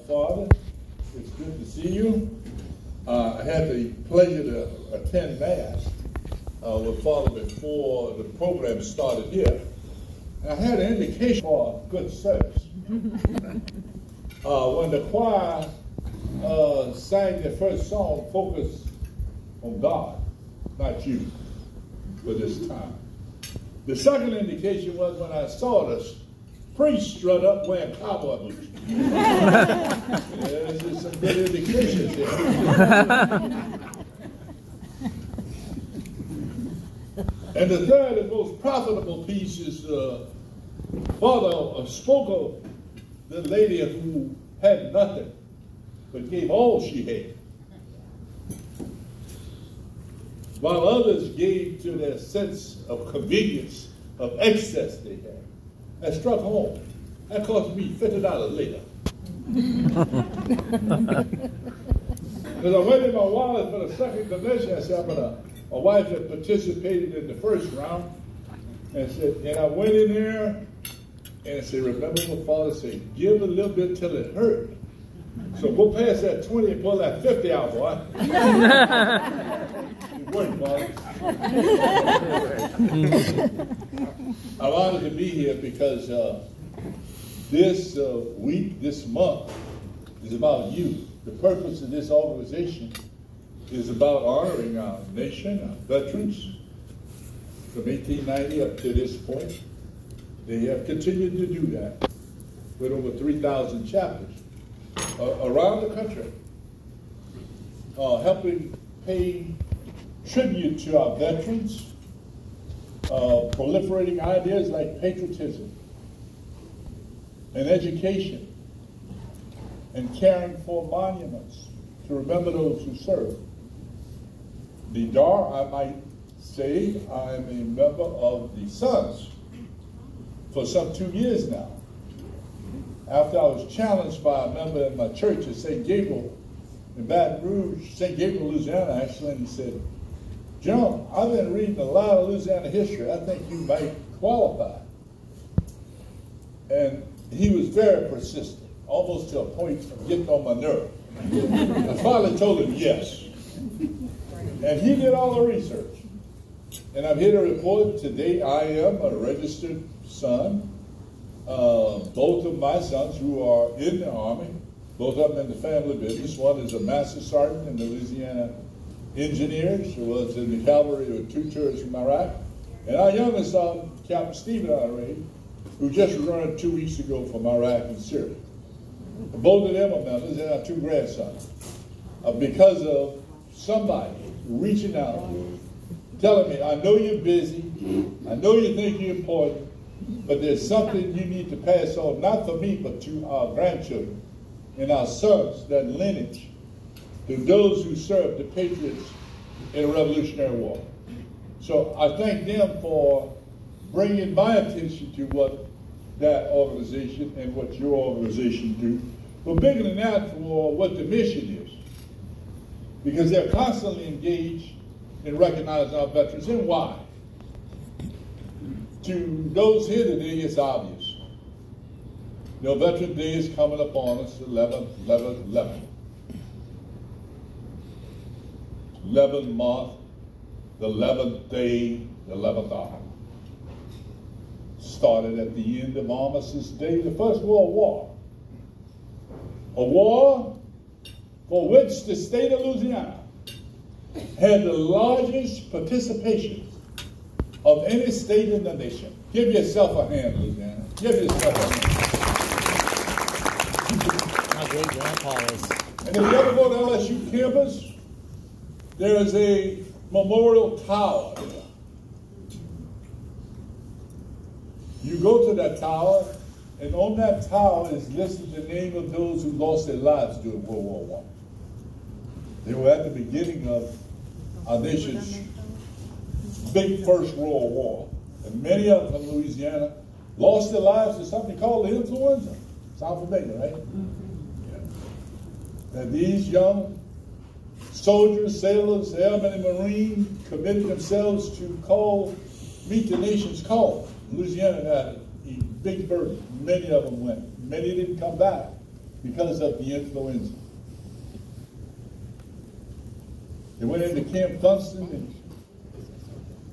Father. It's good to see you. I had the pleasure to attend Mass with Father before the program started here. And I had an indication for good service. When the choir sang their first song, Focus on God, not you, for this time. The second indication was when I saw this priest strut up wearing cowboy boots. There's some good indications here. And the third and most profitable piece is Father spoke of the lady who had nothing but gave all she had, while others gave to their sense of convenience, of excess they had. That struck home. That cost me $50 later. As I went in my wallet for the second convention, I said, my wife had participated in the first round, and I went in there and I said, remember what Father said, give a little bit till it hurt. So go past that 20 and pull that 50 out, boy. It worked, Father. I'm honored to be here because this week, this month, is about you. The purpose of this organization is about honoring our nation, our veterans, from 1890 up to this point. They have continued to do that with over 3,000 chapters around the country, helping pay tribute to our veterans, proliferating ideas like patriotism and education and caring for monuments to remember those who served. The DAR, I might say, I'm a member of the Sons for some 2 years now. After I was challenged by a member in my church at St. Gabriel in Baton Rouge, St. Gabriel, Louisiana, actually, and he said, John, I've been reading a lot of Louisiana history. I think you might qualify. And he was very persistent, almost to a point of getting on my nerve. I finally told him yes. And he did all the research. And I'm here to report today I am a registered son. Both of my sons who are in the Army, both of them in the family business. One is a master sergeant in the Louisiana Engineers, who was in the cavalry with 2 tours from Iraq. And our youngest son, Captain Stephen Honore, who just returned 2 weeks ago from Iraq and Syria. Both of them are members, and our 2 grandsons. Because of somebody reaching out, telling me, I know you're busy, I know you think you're important, but there's something you need to pass on, not for me, but to our grandchildren and our sons, that lineage, to those who served the patriots in the Revolutionary War. So I thank them for bringing my attention to what that organization and what your organization do, but bigger than that, for what the mission is. Because they're constantly engaged in recognizing our veterans. And why? To those here today, it's obvious. You know, Veterans Day is coming upon us, 11/11/11. 11th month, the 11th day, the 11th hour. Started at the end of Armistice Day, the First World War. A war for which the state of Louisiana had the largest participation of any state in the nation. Give yourself a hand, Louisiana. Give yourself a hand. My great grandpa is. And if you ever go to LSU campus, there is a memorial tower there. You go to that tower, and on that tower is listed the name of those who lost their lives during World War I. They were at the beginning of our nation's big First World War. And many of them from Louisiana lost their lives to something called the influenza. Sound familiar, right? Yeah. And these young soldiers, sailors, airmen, and Marines committed themselves to meet the nation's call. Louisiana had a big burden. Many of them went. Many didn't come back. because of the influenza. They went into Camp Funston in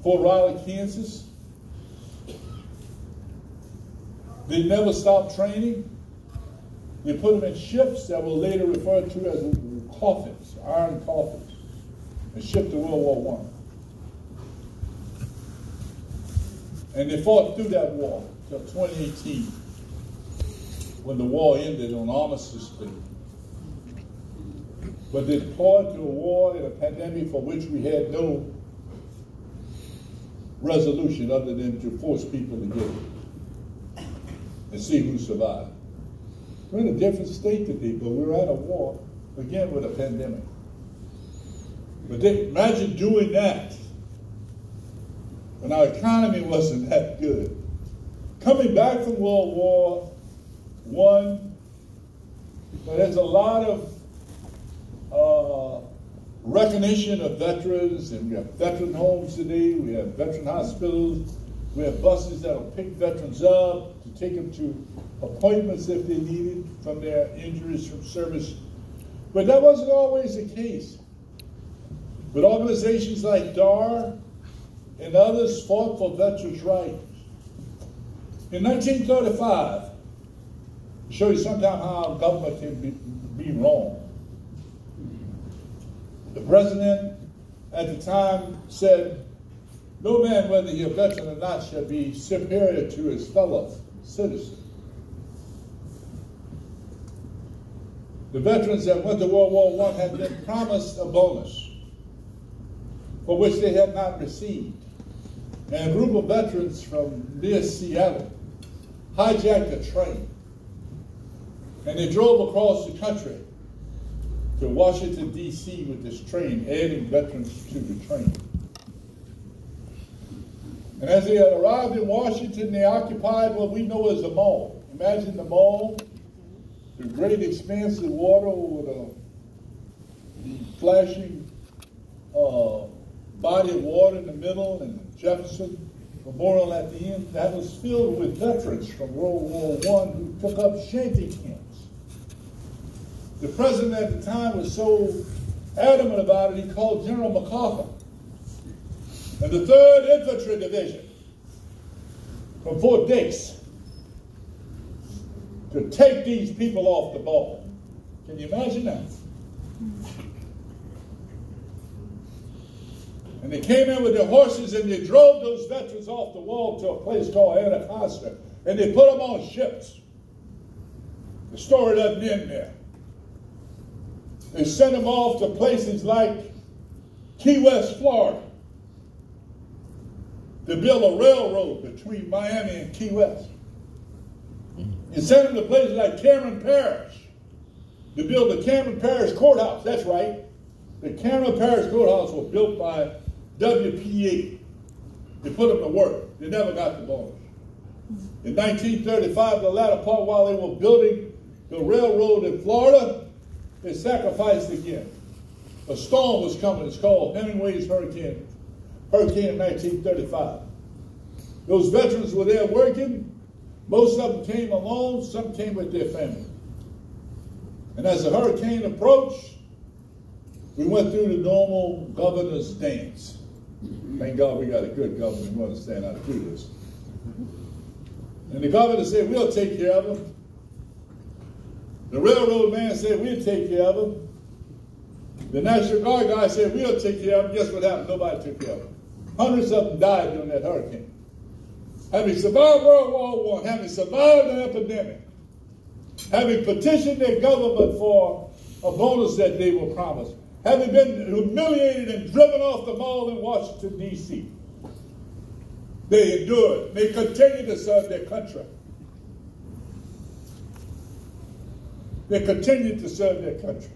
Fort Riley, Kansas. They never stopped training. They put them in ships that were later referred to as coffins, iron coffins, and shipped to World War I. And they fought through that war until 2018, when the war ended on armistice day. But they deployed to a war in a pandemic for which we had no resolution other than to force people together and see who survived. We're in a different state today, but we're at a war, again, with a pandemic. But imagine doing that when our economy wasn't that good. Coming back from World War I, there's a lot of recognition of veterans, and we have veteran homes today, we have veteran hospitals, we have buses that'll pick veterans up to take them to appointments if they needed from their injuries from service. But that wasn't always the case. But organizations like DAR and others fought for veterans' rights. In 1935, I'll show you sometime how government can be wrong. The president at the time said, "No man, whether he a veteran or not, shall be superior to his fellow citizen." The veterans that went to World War I had been promised a bonus for which they had not received. And a group of veterans from near Seattle hijacked a train, and they drove across the country to Washington, D.C. with this train, adding veterans to the train. And as they had arrived in Washington, they occupied what we know as the mall. Imagine the mall, the great expanse of water with the flashing body of water in the middle, and Jefferson Memorial at the end. That was filled with veterans from World War I who took up shanty camps. The president at the time was so adamant about it, he called General MacArthur and the 3rd Infantry Division from Fort Dix to take these people off the ball. Can you imagine that? And they came in with their horses and they drove those veterans off the wall to a place called Anacostia, and they put them on ships. The story doesn't end there. They sent them off to places like Key West, Florida, to build a railroad between Miami and Key West. They sent them to places like Cameron Parish to build the Cameron Parish Courthouse. That's right. The Cameron Parish Courthouse was built by WPA. They put them to work. They never got the bonus. In 1935, the latter part, while they were building the railroad in Florida, they sacrificed again. A storm was coming. It's called Hemingway's Hurricane in 1935. Those veterans were there working. Most of them came alone. Some came with their family. And as the hurricane approached, we went through the normal governor's dance. Thank God we got a good governor who understands how to do this. And the governor said, "We'll take care of them." The railroad man said, "We'll take care of them." The National Guard guy said, "We'll take care of them." Guess what happened? Nobody took care of them. Hundreds of them died during that hurricane. Having survived World War I, having survived an epidemic, having petitioned their government for a bonus that they were promised, having been humiliated and driven off the mall in Washington, D.C., they endured. They continued to serve their country. They continued to serve their country.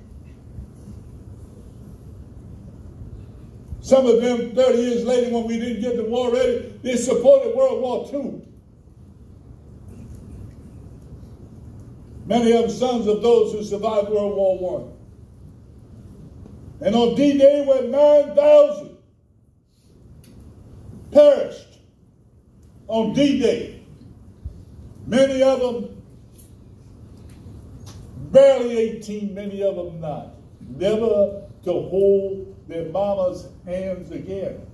Some of them, 30 years later, when we didn't get the war ready, they supported World War II. Many of them sons of those who survived World War I. And on D-Day, when 9,000 perished on D-Day, many of them barely 18, many of them not, never to hold their mama's hands again.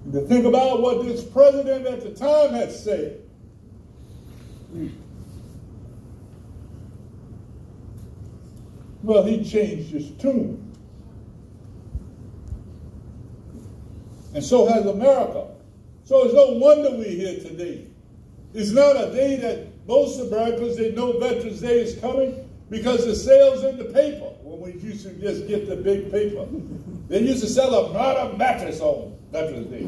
And to think about what this president at the time had said. Well, he changed his tune. And so has America. So it's no wonder we're here today. It's not a day that most Americans, they know Veterans Day is coming because the sales in the paper. When we used to just get the big paper. They used to sell a mattress on Veterans Day.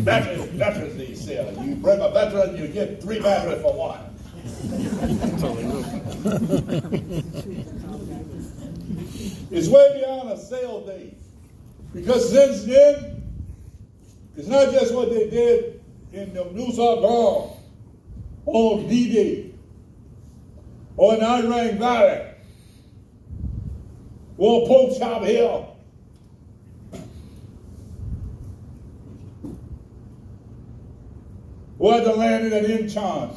Veterans Day sale. You bring a veteran, you get 3 mattresses for 1. It's way beyond a sale day. Because since then, it's not just what they did in the Nusa on D-Day, or in Iran Valley, or Pork Chop Hill. Or at the landing at Incheon.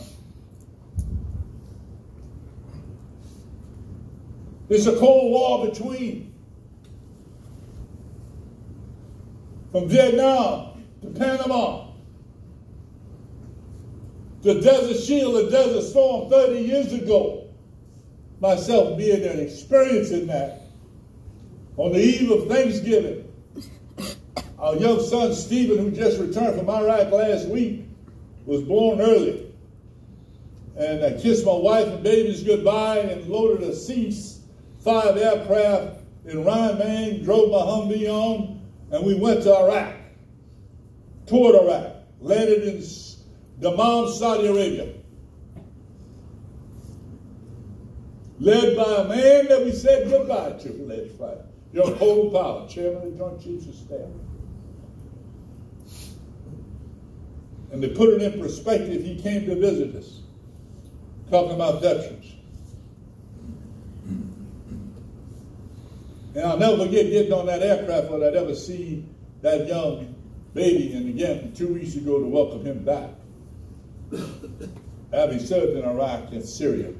There's a Cold War between. From Vietnam to Panama, the Desert Shield, the Desert Storm 30 years ago. Myself being there and experiencing that. On the eve of Thanksgiving, our young son Stephen, who just returned from Iraq last week, was born early. And I kissed my wife and babies goodbye and loaded a C-5 aircraft in Rhine-Main, drove my Humvee on, and we went to Iraq, toured Iraq, landed in Dammam, Saudi Arabia. Led by a man that we said goodbye to last Friday, Young Colton Powell, Chairman of the Joint Chiefs of Staff. And to put it in perspective, he came to visit us, talking about veterans. And I'll never forget getting on that aircraft when I'd ever see that young baby, and again, 2 weeks ago to welcome him back. Having served in Iraq and Syria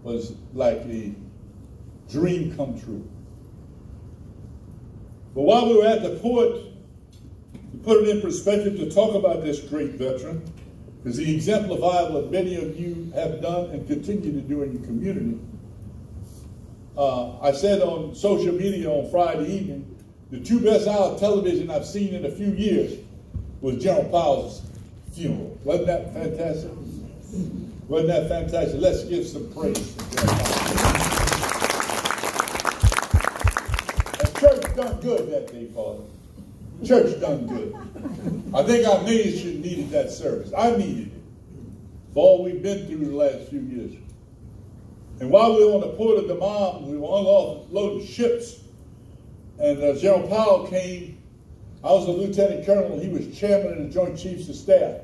was like a dream come true. But while we were at the port, to put it in perspective, to talk about this great veteran, because he exemplified what many of you have done and continue to do in your community. I said on social media on Friday evening, the 2 best hours of television I've seen in a few years was General Powell's funeral. Wasn't that fantastic? Wasn't that fantastic? Let's give some praise to General Powell. And church done good that day, Father. Church done good. I think our nation needed that service. I needed it for all we've been through the last few years. And while we were on the port of Dammam, we were unloading ships, and General Powell came. I was a lieutenant colonel, and he was chairman of the Joint Chiefs of Staff.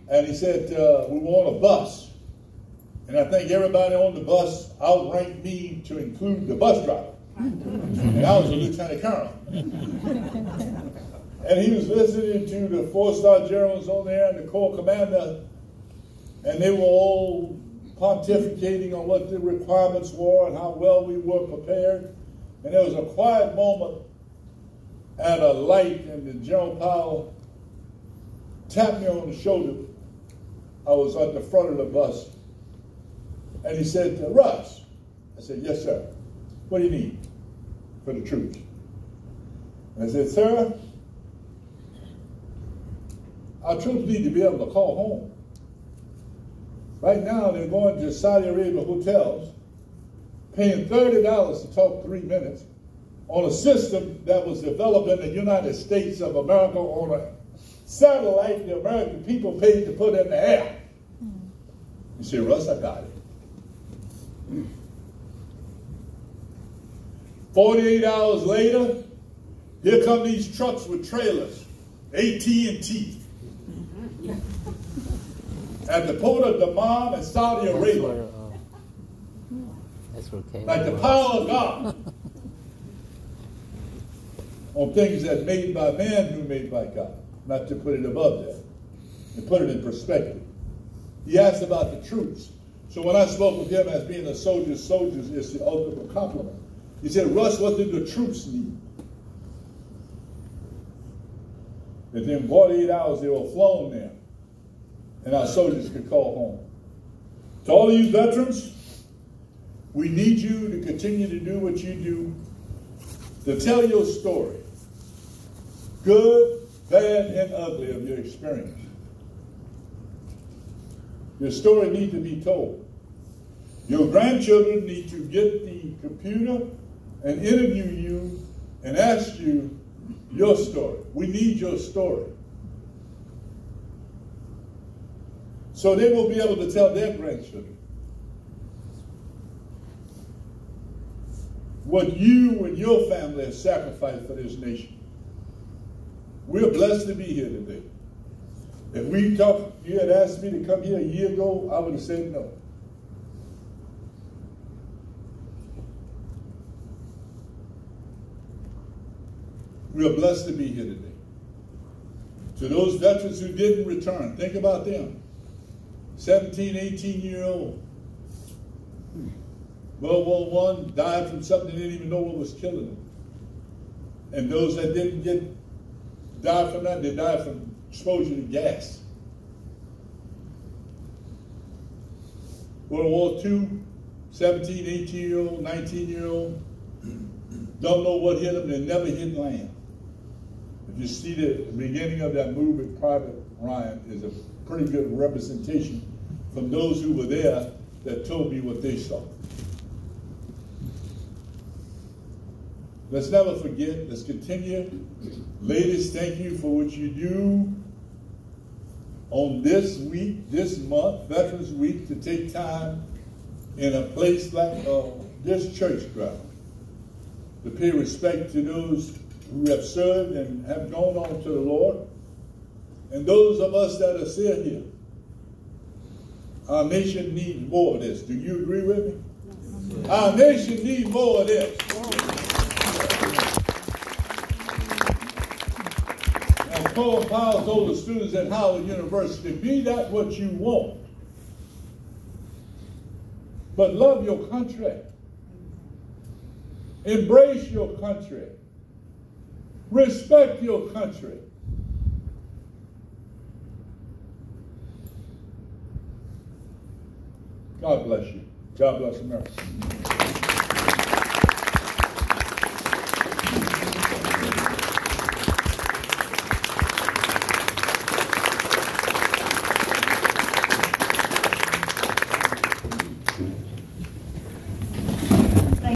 And he said, we were on a bus. And I think everybody on the bus outranked me to include the bus driver. And I was a lieutenant colonel. And he was listening to the 4-star generals on there and the Corps commander, and they were all pontificating on what the requirements were and how well we were prepared. And there was a quiet moment at a light, and then General Powell tapped me on the shoulder. I was at the front of the bus. And he said, Russ. I said, yes, sir. What do you need for the troops? And I said, sir, our troops need to be able to call home. Right now, they're going to Saudi Arabia hotels, paying $30 to talk 3 minutes on a system that was developed in the United States of America on a satellite the American people paid to put in the air. You say, Russ, I got it. 48 hours later, here come these trucks with trailers, AT&T. At the port of Dammam in Saudi Arabia. Like the power of God. On things that's made by man who made by God. Not to put it above that. To put it in perspective. He asked about the troops. So when I spoke of him as being a soldier's is the ultimate compliment. He said, Russ, what do the troops need? Within 48 hours, they were flown there, and our soldiers could call home. To all of you veterans, we need you to continue to do what you do, to tell your story, good, bad, and ugly, of your experience. Your story needs to be told. Your grandchildren need to get the computer and interview you and ask you your story. We need your story. So they will be able to tell their grandchildren what you and your family have sacrificed for this nation. We're blessed to be here today. If you had asked me to come here a year ago, I would have said no. We are blessed to be here today. To those veterans who didn't return, think about them. 17, 18-year-old. World War I, died from something they didn't even know what was killing them. And those that didn't die from that, they died from exposure to gas. World War II, 17, 18-year-old, 19-year-old, don't know what hit them, they never hit land. If you see the beginning of that movie, Private Ryan is a pretty good representation from those who were there that told me what they saw. Let's never forget, let's continue. Ladies, thank you for what you do on this week, this month, Veterans Week, to take time in a place like this church ground to pay respect to those who have served and have gone on to the Lord, and those of us that are still here. Our nation needs more of this. Do you agree with me? Yes. Our nation needs more of this. And Colin Powell told the students at Howard University, be that what you want, but love your country. Embrace your country. Respect your country. God bless you. God bless America.